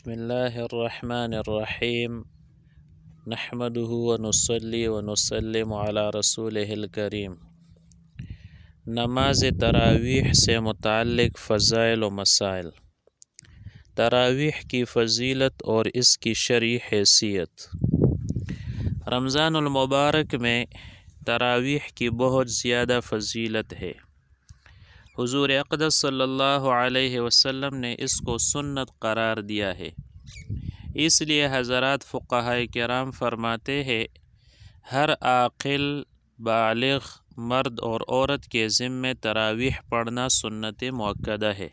بسم اللہ الرحمن الرحیم نحمده ونصلی ونسلم علی رسولہ الکریم۔ نماز تراویح سے متعلق فضائل و مسائل۔ تراویح کی فضیلت اور اس کی شرعی حیثیت۔ رمضان المبارک میں تراویح کی بہت زیادہ فضیلت ہے۔ حضور اقدس صلی اللہ علیہ وسلم نے اس کو سنت قرار دیا ہے۔ اس لیے حضرات فقہائے کرام فرماتے ہیں ہر عاقل بالغ مرد اور عورت کے ذمے تراویح پڑھنا سنت مؤکدہ ہے،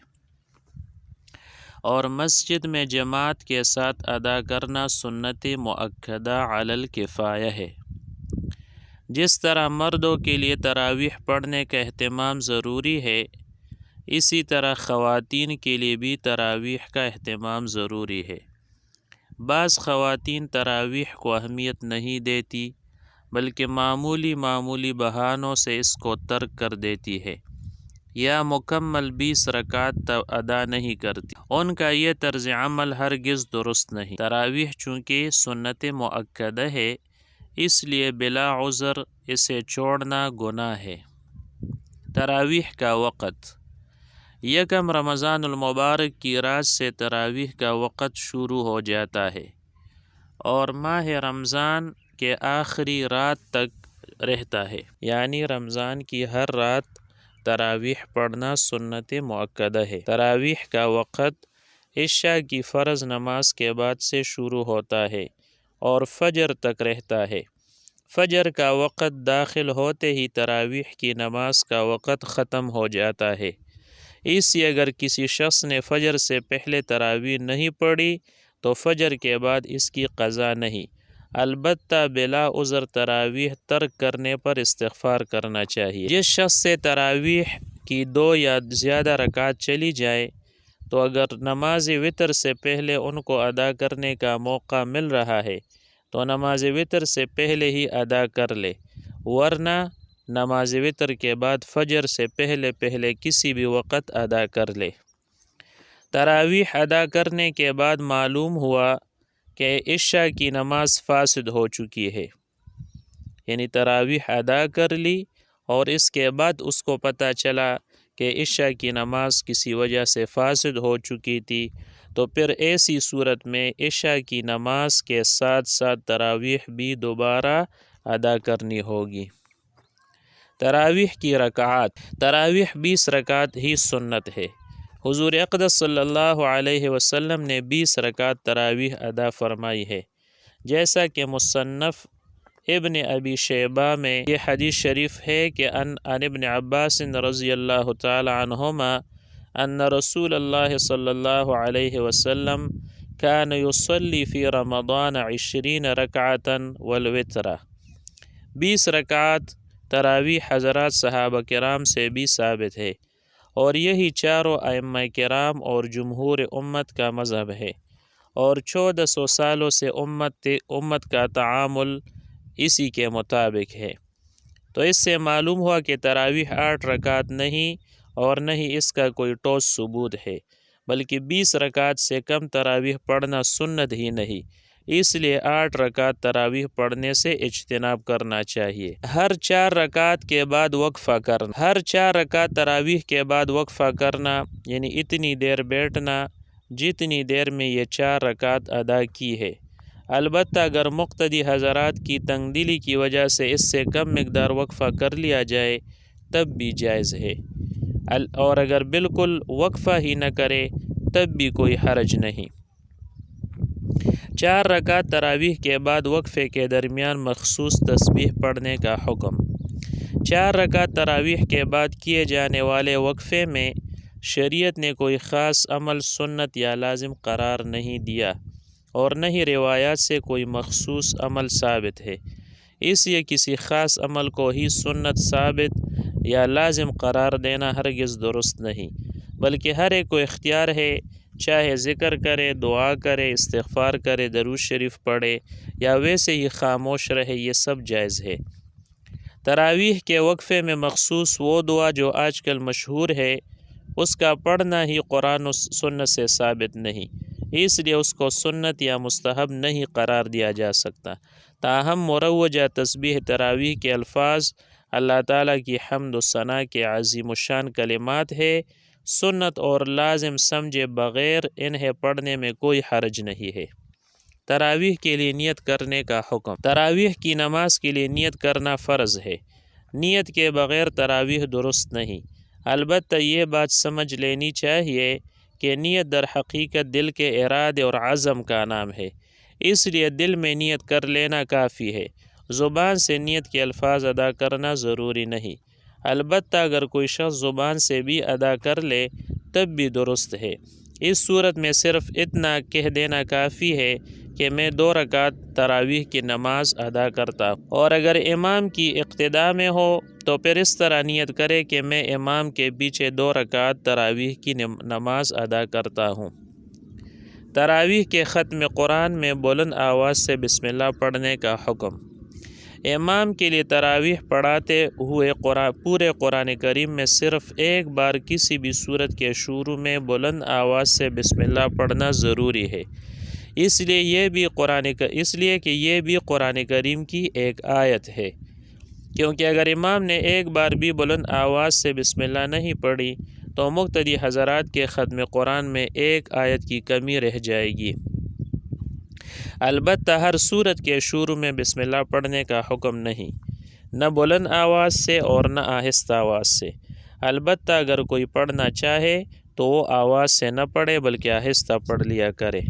اور مسجد میں جماعت کے ساتھ ادا کرنا سنت مؤکدہ علی الکفایہ ہے۔ جس طرح مردوں کے لیے تراویح پڑھنے کا اہتمام ضروری ہے، اسی طرح خواتین کے لیے بھی تراویح کا اہتمام ضروری ہے۔ بعض خواتین تراویح کو اہمیت نہیں دیتی، بلکہ معمولی بہانوں سے اس کو ترک کر دیتی ہے یا مکمل 20 رکعت ادا نہیں کرتی۔ ان کا یہ طرز عمل ہرگز درست نہیں۔ تراویح چونکہ سنت مؤکدہ ہے، اس لیے بلا عذر اسے چھوڑنا گناہ ہے۔ تراویح کا وقت۔ یکم رمضان المبارک کی رات سے تراویح کا وقت شروع ہو جاتا ہے اور ماہ رمضان کے آخری رات تک رہتا ہے، یعنی رمضان کی ہر رات تراویح پڑھنا سنت مؤکدہ ہے۔ تراویح کا وقت عشاء کی فرض نماز کے بعد سے شروع ہوتا ہے اور فجر تک رہتا ہے۔ فجر کا وقت داخل ہوتے ہی تراویح کی نماز کا وقت ختم ہو جاتا ہے۔ اس لیے اگر کسی شخص نے فجر سے پہلے تراویح نہیں پڑھی تو فجر کے بعد اس کی قضا نہیں، البتہ بلا عذر تراویح ترک کرنے پر استغفار کرنا چاہیے۔ جس شخص سے تراویح کی 2 یا زیادہ رکعت چلی جائے تو اگر نماز وتر سے پہلے ان کو ادا کرنے کا موقع مل رہا ہے تو نماز وتر سے پہلے ہی ادا کر لے، ورنہ نماز وتر کے بعد فجر سے پہلے کسی بھی وقت ادا کر لے۔ تراویح ادا کرنے کے بعد معلوم ہوا کہ عشاء کی نماز فاسد ہو چکی ہے، یعنی تراویح ادا کر لی اور اس کے بعد اس کو پتہ چلا کہ عشاء کی نماز کسی وجہ سے فاسد ہو چکی تھی، تو پھر ایسی صورت میں عشاء کی نماز کے ساتھ ساتھ تراویح بھی دوبارہ ادا کرنی ہوگی۔ تراویح کی رکعات۔ تراویح 20 رکعت ہی سنت ہے۔ حضور اقدس صلی اللہ علیہ وسلم نے 20 رکعت تراویح ادا فرمائی ہے، جیسا کہ مصنف ابن ابی شیبہ میں یہ حدیث شریف ہے کہ ان ابن عباس رضی اللہ تعالی عنہما ان رسول اللہ صلی اللہ علیہ وسلم كان يصلي في رمضان 20 رکعتا والوتر۔ 20 رکعت تراویح حضرات صحابہ کرام سے بھی ثابت ہے، اور یہی چاروں ائمہ کرام اور جمہور امت کا مذہب ہے، اور 1400 سالوں سے امت کا تعامل اسی کے مطابق ہے۔ تو اس سے معلوم ہوا کہ تراویح 8 رکعت نہیں، اور نہ ہی اس کا کوئی ٹھوس ثبوت ہے، بلکہ 20 رکعت سے کم تراویح پڑھنا سنت ہی نہیں، اس لیے 8 رکعت تراویح پڑھنے سے اجتناب کرنا چاہیے۔ ہر 4 رکعت کے بعد وقفہ کرنا۔ ہر 4 رکعت تراویح کے بعد وقفہ کرنا، یعنی اتنی دیر بیٹھنا جتنی دیر میں یہ 4 رکعت ادا کی ہے۔ البتہ اگر مقتدی حضرات کی تنگ دلی کی وجہ سے اس سے کم مقدار وقفہ کر لیا جائے تب بھی جائز ہے، اور اگر بالکل وقفہ ہی نہ کرے تب بھی کوئی حرج نہیں۔ 4 رکعت تراویح کے بعد وقفے کے درمیان مخصوص تسبیح پڑھنے کا حکم۔ 4 رکعت تراویح کے بعد کیے جانے والے وقفے میں شریعت نے کوئی خاص عمل سنت یا لازم قرار نہیں دیا، اور نہ ہی روایات سے کوئی مخصوص عمل ثابت ہے، اس لیے کسی خاص عمل کو ہی سنت ثابت یا لازم قرار دینا ہرگز درست نہیں، بلکہ ہر ایک کو اختیار ہے، چاہے ذکر کرے، دعا کرے، استغفار کرے، درود شریف پڑھے یا ویسے ہی خاموش رہے، یہ سب جائز ہے۔ تراویح کے وقفے میں مخصوص وہ دعا جو آج کل مشہور ہے، اس کا پڑھنا ہی قرآن و سنت سے ثابت نہیں، اس لیے اس کو سنت یا مستحب نہیں قرار دیا جا سکتا۔ تاہم مروجہ تسبیح تراویح کے الفاظ اللہ تعالیٰ کی حمد و ثنا کے عظیم الشان کلمات ہے، سنت اور لازم سمجھے بغیر انہیں پڑھنے میں کوئی حرج نہیں ہے۔ تراویح کے لیے نیت کرنے کا حکم۔ تراویح کی نماز کے لیے نیت کرنا فرض ہے۔ نیت کے بغیر تراویح درست نہیں۔ البتہ یہ بات سمجھ لینی چاہیے کہ نیت در حقیقت دل کے ارادے اور عزم کا نام ہے، اس لیے دل میں نیت کر لینا کافی ہے، زبان سے نیت کے الفاظ ادا کرنا ضروری نہیں۔ البتہ اگر کوئی شخص زبان سے بھی ادا کر لے تب بھی درست ہے۔ اس صورت میں صرف اتنا کہہ دینا کافی ہے کہ میں 2 رکعت تراویح کی نماز ادا کرتا ہوں، اور اگر امام کی اقتداء میں ہو تو پھر اس طرح نیت کرے کہ میں امام کے پیچھے 2 رکعت تراویح کی نماز ادا کرتا ہوں۔ تراویح کے ختم قرآن میں بلند آواز سے بسم اللہ پڑھنے کا حکم۔ امام کے لیے تراویح پڑھاتے ہوئے پورے قرآن کریم میں صرف ایک بار کسی بھی سورت کے شروع میں بلند آواز سے بسم اللہ پڑھنا ضروری ہے، اس لیے کہ یہ بھی قرآن کریم کی ایک آیت ہے، کیونکہ اگر امام نے ایک بار بھی بلند آواز سے بسم اللہ نہیں پڑھی تو مقتدی حضرات کے ختم قرآن میں ایک آیت کی کمی رہ جائے گی۔ البتہ ہر سورت کے شروع میں بسم اللہ پڑھنے کا حکم نہیں، نہ بلند آواز سے اور نہ آہستہ آواز سے۔ البتہ اگر کوئی پڑھنا چاہے تو وہ آواز سے نہ پڑھے بلکہ آہستہ پڑھ لیا کرے۔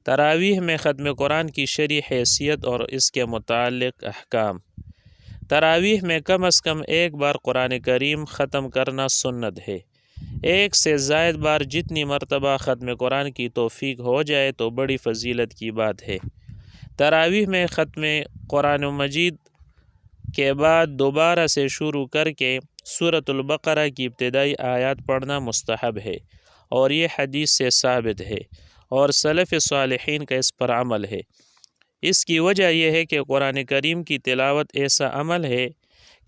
تراویح میں ختم قرآن کی شرعی حیثیت اور اس کے متعلق احکام۔ تراویح میں کم از کم ایک بار قرآن کریم ختم کرنا سنت ہے۔ ایک سے زائد بار جتنی مرتبہ ختم قرآن کی توفیق ہو جائے تو بڑی فضیلت کی بات ہے۔ تراویح میں ختم قرآن مجید کے بعد دوبارہ سے شروع کر کے سورۃ البقرہ کی ابتدائی آیات پڑھنا مستحب ہے، اور یہ حدیث سے ثابت ہے اور سلف صالحین کا اس پر عمل ہے۔ اس کی وجہ یہ ہے کہ قرآن کریم کی تلاوت ایسا عمل ہے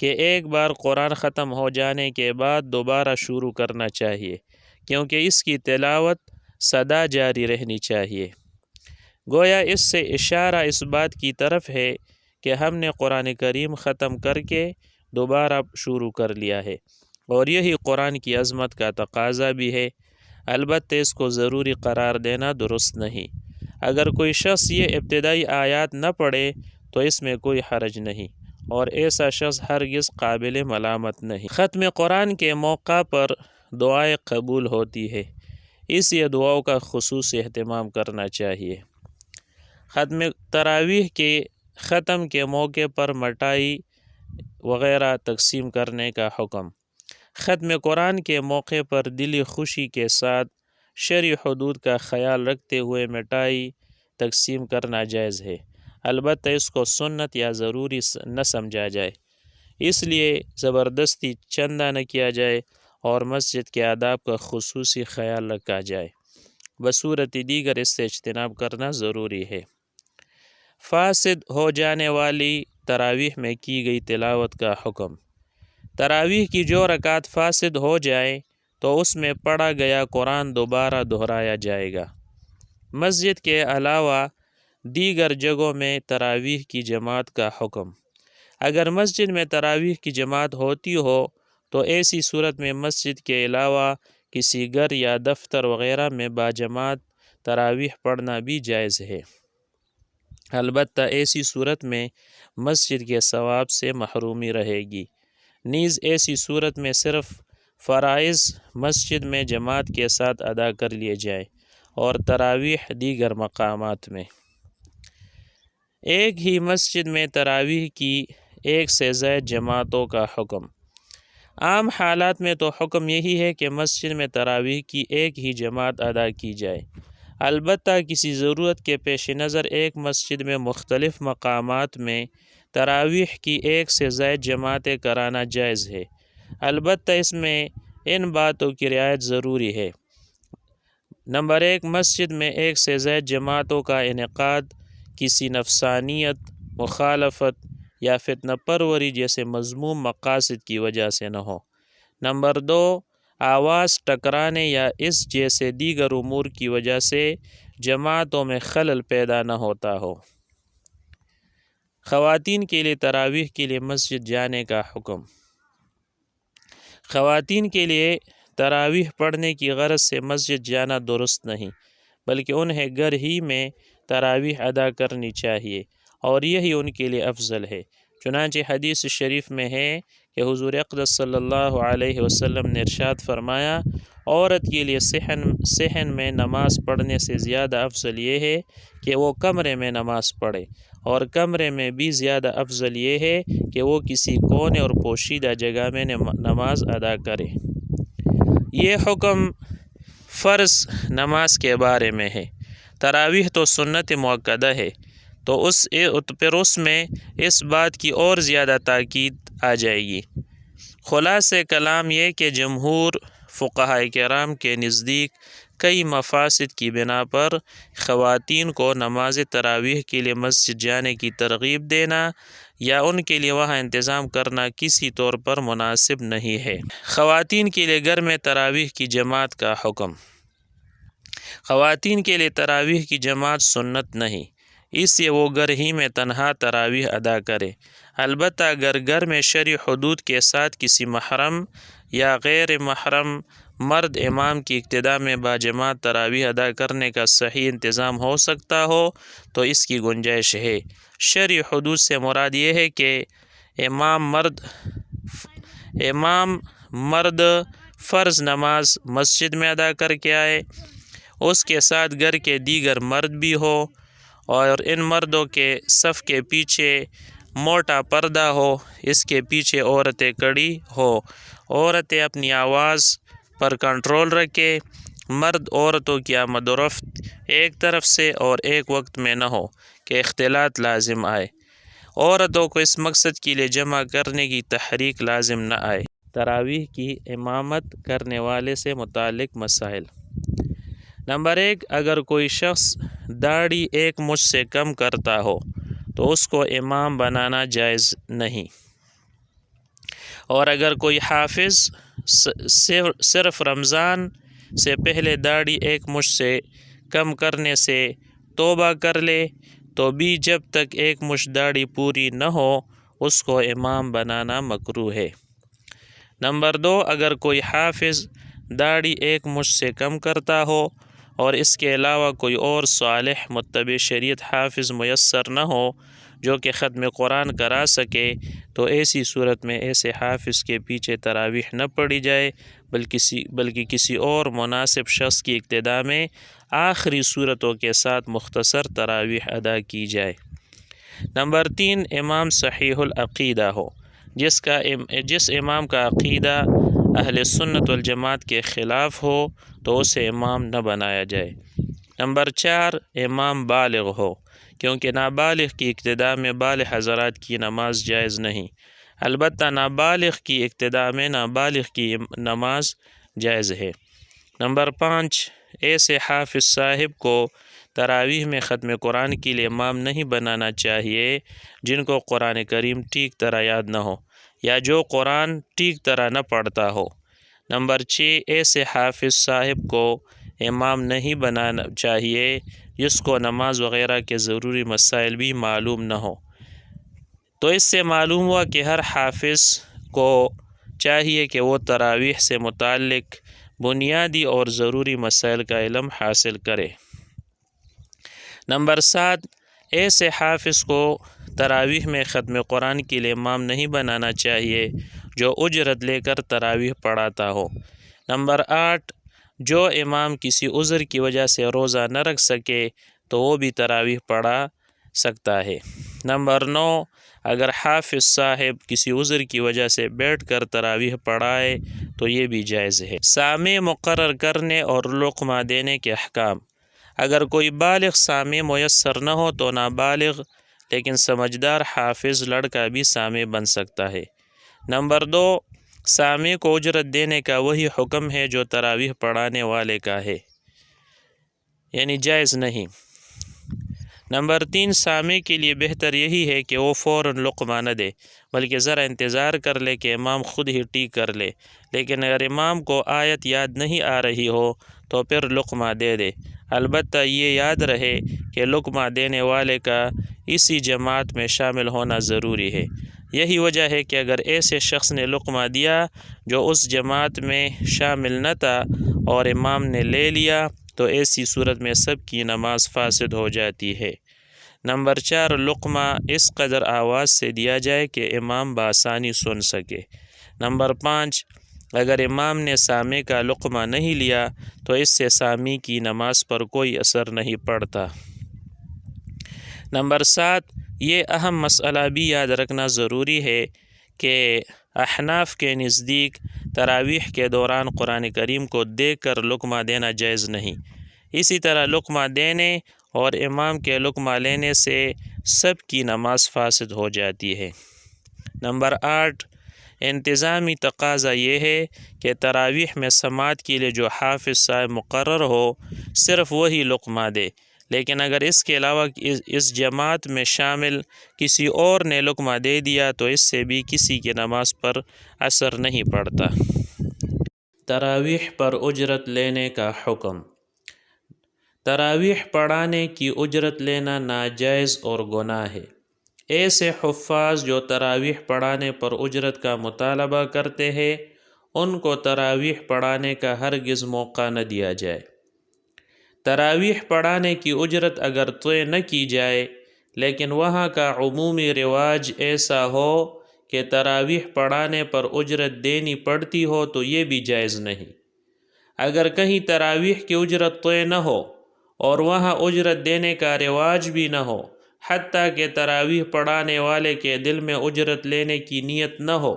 کہ ایک بار قرآن ختم ہو جانے کے بعد دوبارہ شروع کرنا چاہیے، کیونکہ اس کی تلاوت سدا جاری رہنی چاہیے۔ گویا اس سے اشارہ اس بات کی طرف ہے کہ ہم نے قرآن کریم ختم کر کے دوبارہ شروع کر لیا ہے، اور یہی قرآن کی عظمت کا تقاضا بھی ہے۔ البتہ اس کو ضروری قرار دینا درست نہیں۔ اگر کوئی شخص یہ ابتدائی آیات نہ پڑھے تو اس میں کوئی حرج نہیں، اور ایسا شخص ہرگز قابل ملامت نہیں۔ ختم قرآن کے موقع پر دعائیں قبول ہوتی ہے، اس لیے دعاؤں کا خصوصی اہتمام کرنا چاہیے۔ ختم تراویح کے ختم کے موقع پر مٹھائی وغیرہ تقسیم کرنے کا حکم۔ ختم قرآن کے موقع پر دلی خوشی کے ساتھ شرعی حدود کا خیال رکھتے ہوئے مٹھائی تقسیم کرنا جائز ہے، البتہ اس کو سنت یا ضروری نہ سمجھا جائے، اس لیے زبردستی چندہ نہ کیا جائے اور مسجد کے آداب کا خصوصی خیال رکھا جائے۔ بصورت دیگر اس سے اجتناب کرنا ضروری ہے۔ فاسد ہو جانے والی تراویح میں کی گئی تلاوت کا حکم۔ تراویح کی جو رکعت فاسد ہو جائے تو اس میں پڑھا گیا قرآن دوبارہ دہرایا جائے گا۔ مسجد کے علاوہ دیگر جگہوں میں تراویح کی جماعت کا حکم۔ اگر مسجد میں تراویح کی جماعت ہوتی ہو تو ایسی صورت میں مسجد کے علاوہ کسی گھر یا دفتر وغیرہ میں باجماعت تراویح پڑھنا بھی جائز ہے، البتہ ایسی صورت میں مسجد کے ثواب سے محرومی رہے گی۔ نیز ایسی صورت میں صرف فرائض مسجد میں جماعت کے ساتھ ادا کر لیے جائیں، اور تراویح دیگر مقامات میں۔ ایک ہی مسجد میں تراویح کی ایک سے زائد جماعتوں کا حکم۔ عام حالات میں تو حکم یہی ہے کہ مسجد میں تراویح کی ایک ہی جماعت ادا کی جائے، البتہ کسی ضرورت کے پیش نظر ایک مسجد میں مختلف مقامات میں تراویح کی ایک سے زائد جماعتیں کرانا جائز ہے، البتہ اس میں ان باتوں کی رعایت ضروری ہے۔ نمبر 1، مسجد میں ایک سے زائد جماعتوں کا انعقاد کسی نفسانیت، مخالفت یا فتنہ پروری جیسے مذموم مقاصد کی وجہ سے نہ ہو۔ نمبر 2، آواز ٹکرانے یا اس جیسے دیگر امور کی وجہ سے جماعتوں میں خلل پیدا نہ ہوتا ہو۔ خواتین کے لیے تراویح کے لیے مسجد جانے کا حکم۔ خواتین کے لیے تراویح پڑھنے کی غرض سے مسجد جانا درست نہیں، بلکہ انہیں گھر ہی میں تراویح ادا کرنی چاہیے اور یہی ان کے لیے افضل ہے۔ چنانچہ حدیث شریف میں ہے کہ حضور اقدس صلی اللہ علیہ وسلم نے ارشاد فرمایا، عورت کے لیے صحن میں نماز پڑھنے سے زیادہ افضل یہ ہے کہ وہ کمرے میں نماز پڑھے، اور کمرے میں بھی زیادہ افضل یہ ہے کہ وہ کسی کونے اور پوشیدہ جگہ میں نماز ادا کرے۔ یہ حکم فرض نماز کے بارے میں ہے۔ تراویح تو سنت مؤکدہ ہے، تو اس میں اس بات کی اور زیادہ تاکید آ جائے گی۔ خلاصہ کلام یہ کہ جمہور فقہاء کرام کے نزدیک کئی مفاسد کی بنا پر خواتین کو نماز تراویح کے لیے مسجد جانے کی ترغیب دینا یا ان کے لیے وہاں انتظام کرنا کسی طور پر مناسب نہیں ہے۔ خواتین کے لیے گھر میں تراویح کی جماعت کا حکم۔ خواتین کے لیے تراویح کی جماعت سنت نہیں، اس لیے وہ گھر ہی میں تنہا تراویح ادا کرے۔ البتہ اگر گھر میں شرعی حدود کے ساتھ کسی محرم یا غیر محرم مرد امام کی اقتداء میں باجماعت تراویح ادا کرنے کا صحیح انتظام ہو سکتا ہو تو اس کی گنجائش ہے۔ شرعی حدود سے مراد یہ ہے کہ امام مرد فرض نماز مسجد میں ادا کر کے آئے، اس کے ساتھ گھر کے دیگر مرد بھی ہو، اور ان مردوں کے صف کے پیچھے موٹا پردہ ہو، اس کے پیچھے عورتیں کھڑی ہو، عورتیں اپنی آواز پر کنٹرول رکھے، مرد عورتوں کی آمد و رفت ایک طرف سے اور ایک وقت میں نہ ہو کہ اختلاط لازم آئے، عورتوں کو اس مقصد کے لیے جمع کرنے کی تحریک لازم نہ آئے۔ تراویح کی امامت کرنے والے سے متعلق مسائل۔ نمبر 1، اگر کوئی شخص داڑھی ایک مچھ سے کم کرتا ہو تو اس کو امام بنانا جائز نہیں، اور اگر کوئی حافظ صرف رمضان سے پہلے داڑھی ایک مچھ سے کم کرنے سے توبہ کر لے تو بھی جب تک ایک مچھ داڑھی پوری نہ ہو اس کو امام بنانا مکروہ ہے۔ نمبر 2، اگر کوئی حافظ داڑھی ایک مچھ سے کم کرتا ہو اور اس کے علاوہ کوئی اور صالح متبع شریعت حافظ میسر نہ ہو جو کہ ختم قرآن کرا سکے، تو ایسی صورت میں ایسے حافظ کے پیچھے تراویح نہ پڑھی جائے بلکہ کسی اور مناسب شخص کی اقتداء میں آخری صورتوں کے ساتھ مختصر تراویح ادا کی جائے۔ نمبر 3، امام صحیح العقیدہ ہو، جس امام کا عقیدہ اہل سنت والجماعت کے خلاف ہو تو اسے امام نہ بنایا جائے۔ نمبر 4، امام بالغ ہو، کیونکہ نابالغ کی اقتداء میں بالغ حضرات کی نماز جائز نہیں، البتہ نابالغ کی اقتداء میں نابالغ کی نماز جائز ہے۔ نمبر 5، ایسے حافظ صاحب کو تراویح میں ختم قرآن کے لیے امام نہیں بنانا چاہیے جن کو قرآن کریم ٹھیک طرح یاد نہ ہو یا جو قرآن ٹھیک طرح نہ پڑھتا ہو۔ نمبر 6، ایسے حافظ صاحب کو امام نہیں بنانا چاہیے جس کو نماز وغیرہ کے ضروری مسائل بھی معلوم نہ ہو۔ تو اس سے معلوم ہوا کہ ہر حافظ کو چاہیے کہ وہ تراویح سے متعلق بنیادی اور ضروری مسائل کا علم حاصل کرے۔ نمبر 7، ایسے حافظ کو تراویح میں ختم قرآن کے لیے امام نہیں بنانا چاہیے جو اجرت لے کر تراویح پڑھاتا ہو۔ نمبر 8، جو امام کسی عذر کی وجہ سے روزہ نہ رکھ سکے تو وہ بھی تراویح پڑھا سکتا ہے۔ نمبر 9، اگر حافظ صاحب کسی عذر کی وجہ سے بیٹھ کر تراویح پڑھائے تو یہ بھی جائز ہے۔ سامع مقرر کرنے اور لقمہ دینے کے احکام۔ اگر کوئی بالغ سامع میسر نہ ہو تو نابالغ لیکن سمجھدار حافظ لڑکا بھی سامع بن سکتا ہے۔ نمبر 2، سامع کو اجرت دینے کا وہی حکم ہے جو تراویح پڑھانے والے کا ہے، یعنی جائز نہیں۔ نمبر 3، سامع کے لیے بہتر یہی ہے کہ وہ فوراً لقمہ نہ دے بلکہ ذرا انتظار کر لے کہ امام خود ہی ٹیک کر لے، لیکن اگر امام کو آیت یاد نہیں آ رہی ہو تو پھر لقمہ دے دے۔ البتہ یہ یاد رہے کہ لقمہ دینے والے کا اسی جماعت میں شامل ہونا ضروری ہے۔ یہی وجہ ہے کہ اگر ایسے شخص نے لقمہ دیا جو اس جماعت میں شامل نہ تھا اور امام نے لے لیا تو ایسی صورت میں سب کی نماز فاسد ہو جاتی ہے۔ نمبر 4، لقمہ اس قدر آواز سے دیا جائے کہ امام بآسانی سن سکے۔ نمبر 5، اگر امام نے سامع کا لقمہ نہیں لیا تو اس سے سامع کی نماز پر کوئی اثر نہیں پڑتا۔ نمبر 7، یہ اہم مسئلہ بھی یاد رکھنا ضروری ہے کہ احناف کے نزدیک تراویح کے دوران قرآن کریم کو دیکھ کر لقمہ دینا جائز نہیں۔ اسی طرح لقمہ دینے اور امام کے لقمہ لینے سے سب کی نماز فاسد ہو جاتی ہے۔ نمبر 8، انتظامی تقاضا یہ ہے کہ تراویح میں سماعت کے لیے جو حافظ صاحب مقرر ہو صرف وہی لقمہ دے، لیکن اگر اس کے علاوہ اس جماعت میں شامل کسی اور نے لقمہ دے دیا تو اس سے بھی کسی کی نماز پر اثر نہیں پڑتا۔ تراویح پر اجرت لینے کا حکم۔ تراویح پڑھانے کی اجرت لینا ناجائز اور گناہ ہے۔ ایسے حفاظ جو تراویح پڑھانے پر اجرت کا مطالبہ کرتے ہیں ان کو تراویح پڑھانے کا ہرگز موقع نہ دیا جائے۔ تراویح پڑھانے کی اجرت اگر طے نہ کی جائے لیکن وہاں کا عمومی رواج ایسا ہو کہ تراویح پڑھانے پر اجرت دینی پڑتی ہو تو یہ بھی جائز نہیں۔ اگر کہیں تراویح کی اجرت طے نہ ہو اور وہاں اجرت دینے کا رواج بھی نہ ہو، حتیٰ کہ تراویح پڑھانے والے کے دل میں اجرت لینے کی نیت نہ ہو،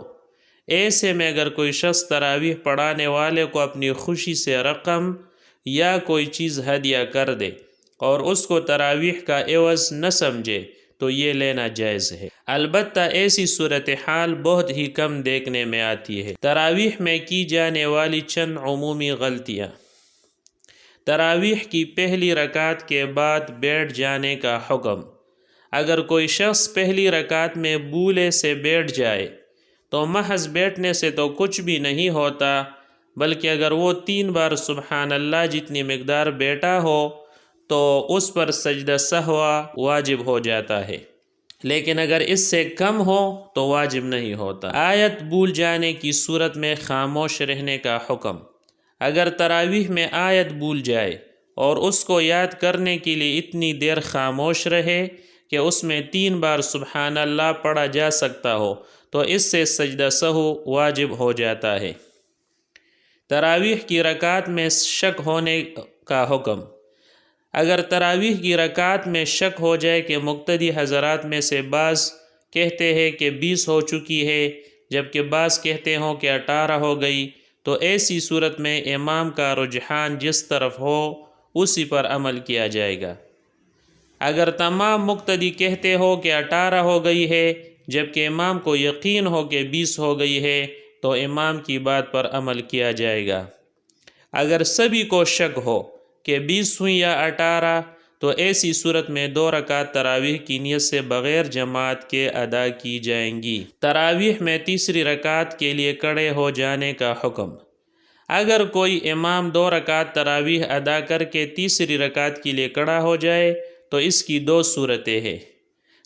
ایسے میں اگر کوئی شخص تراویح پڑھانے والے کو اپنی خوشی سے رقم یا کوئی چیز ہدیہ کر دے اور اس کو تراویح کا عوض نہ سمجھے تو یہ لینا جائز ہے۔ البتہ ایسی صورتحال بہت ہی کم دیکھنے میں آتی ہے۔ تراویح میں کی جانے والی چند عمومی غلطیاں۔ تراویح کی پہلی رکعت کے بعد بیٹھ جانے کا حکم۔ اگر کوئی شخص پہلی رکعت میں بھولے سے بیٹھ جائے تو محض بیٹھنے سے تو کچھ بھی نہیں ہوتا، بلکہ اگر وہ 3 بار سبحان اللہ جتنی مقدار بیٹھا ہو تو اس پر سجدہ سہو واجب ہو جاتا ہے، لیکن اگر اس سے کم ہو تو واجب نہیں ہوتا۔ آیت بھول جانے کی صورت میں خاموش رہنے کا حکم۔ اگر تراویح میں آیت بھول جائے اور اس کو یاد کرنے کے لیے اتنی دیر خاموش رہے کہ اس میں 3 بار سبحان اللہ پڑھا جا سکتا ہو تو اس سے سجدہ سہو واجب ہو جاتا ہے۔ تراویح کی رکعت میں شک ہونے کا حکم۔ اگر تراویح کی رکعت میں شک ہو جائے کہ مقتدی حضرات میں سے بعض کہتے ہیں کہ 20 ہو چکی ہے جبکہ بعض کہتے ہوں کہ 18 ہو گئی، تو ایسی صورت میں امام کا رجحان جس طرف ہو اسی پر عمل کیا جائے گا۔ اگر تمام مقتدی کہتے ہو کہ 18 ہو گئی ہے جبکہ امام کو یقین ہو کہ 20 ہو گئی ہے تو امام کی بات پر عمل کیا جائے گا۔ اگر سبھی کو شک ہو کہ 20 ہوئی یا 18 تو ایسی صورت میں 2 رکعت تراویح کی نیت سے بغیر جماعت کے ادا کی جائیں گی۔ تراویح میں تیسری رکعت کے لیے کھڑے ہو جانے کا حکم۔ اگر کوئی امام 2 رکعت تراویح ادا کر کے تیسری رکعت کے لیے کھڑا ہو جائے تو اس کی 2 صورتیں ہیں۔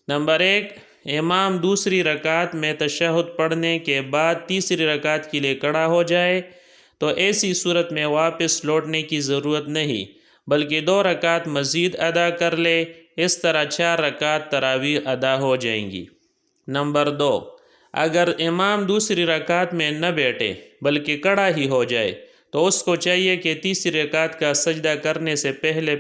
نمبر 1، امام دوسری رکعت میں تشہد پڑھنے کے بعد تیسری رکعت کے لیے کھڑا ہو جائے تو ایسی صورت میں واپس لوٹنے کی ضرورت نہیں بلکہ 2 رکعت مزید ادا کر لے، اس طرح 4 رکعت تراویح ادا ہو جائیں گی۔ نمبر 2، اگر امام دوسری رکعت میں نہ بیٹھے بلکہ کھڑا ہی ہو جائے تو اس کو چاہیے کہ تیسری رکعت کا سجدہ کرنے سے پہلے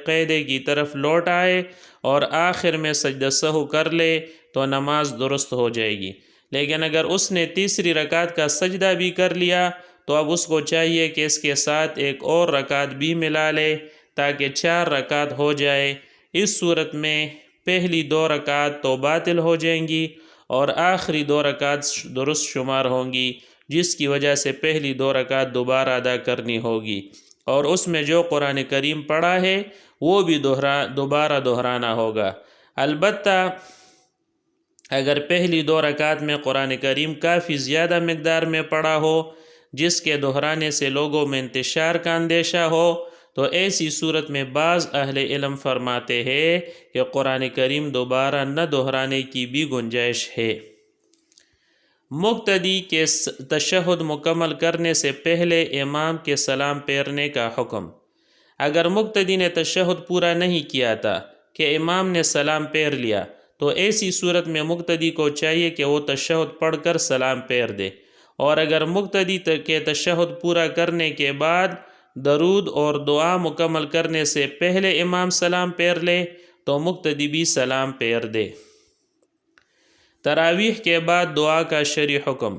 قاعدے کی طرف لوٹ آئے اور آخر میں سجدہ سہو کر لے تو نماز درست ہو جائے گی۔ لیکن اگر اس نے تیسری رکعت کا سجدہ بھی کر لیا تو اب اس کو چاہیے کہ اس کے ساتھ ایک اور رکعت بھی ملا لے تاکہ 4 رکعت ہو جائے۔ اس صورت میں پہلی 2 رکعت تو باطل ہو جائیں گی اور آخری 2 رکعت درست شمار ہوں گی، جس کی وجہ سے پہلی 2 رکعت دوبارہ ادا کرنی ہوگی اور اس میں جو قرآن کریم پڑھا ہے وہ بھی دوبارہ دہرانا ہوگا۔ البتہ اگر پہلی 2 رکعت میں قرآن کریم کافی زیادہ مقدار میں پڑھا ہو، جس کے دہرانے سے لوگوں میں انتشار کا اندیشہ ہو، تو ایسی صورت میں بعض اہل علم فرماتے ہیں کہ قرآن کریم دوبارہ نہ دہرانے کی بھی گنجائش ہے۔ مقتدی کے تشہد مکمل کرنے سے پہلے امام کے سلام پھیرنے کا حکم۔ اگر مقتدی نے تشہد پورا نہیں کیا تھا کہ امام نے سلام پھیر لیا، تو ایسی صورت میں مقتدی کو چاہیے کہ وہ تشہد پڑھ کر سلام پھیر دے، اور اگر مقتدی کے تشہد پورا کرنے کے بعد درود اور دعا مکمل کرنے سے پہلے امام سلام پھیر لے تو مقتدی بھی سلام پھیر دے۔ تراویح کے بعد دعا کا شرعی حکم۔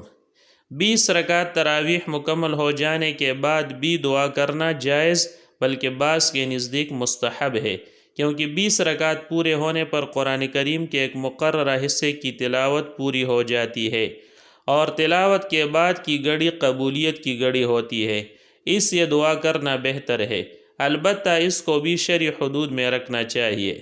20 رکعت تراویح مکمل ہو جانے کے بعد بھی دعا کرنا جائز، بلکہ بعض کے نزدیک مستحب ہے، کیونکہ 20 رکعت پورے ہونے پر قرآن کریم کے ایک مقررہ حصے کی تلاوت پوری ہو جاتی ہے، اور تلاوت کے بعد کی گھڑی قبولیت کی گھڑی ہوتی ہے، اس لیے دعا کرنا بہتر ہے۔ البتہ اس کو بھی شرعی حدود میں رکھنا چاہیے۔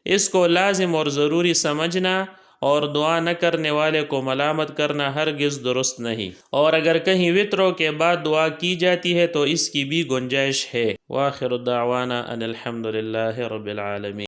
اس کو لازم اور ضروری سمجھنا اور دعا نہ کرنے والے کو ملامت کرنا ہرگز درست نہیں، اور اگر کہیں وطروں کے بعد دعا کی جاتی ہے تو اس کی بھی گنجائش ہے۔ وآخر دعوانا ان الحمد للہ رب العالمین۔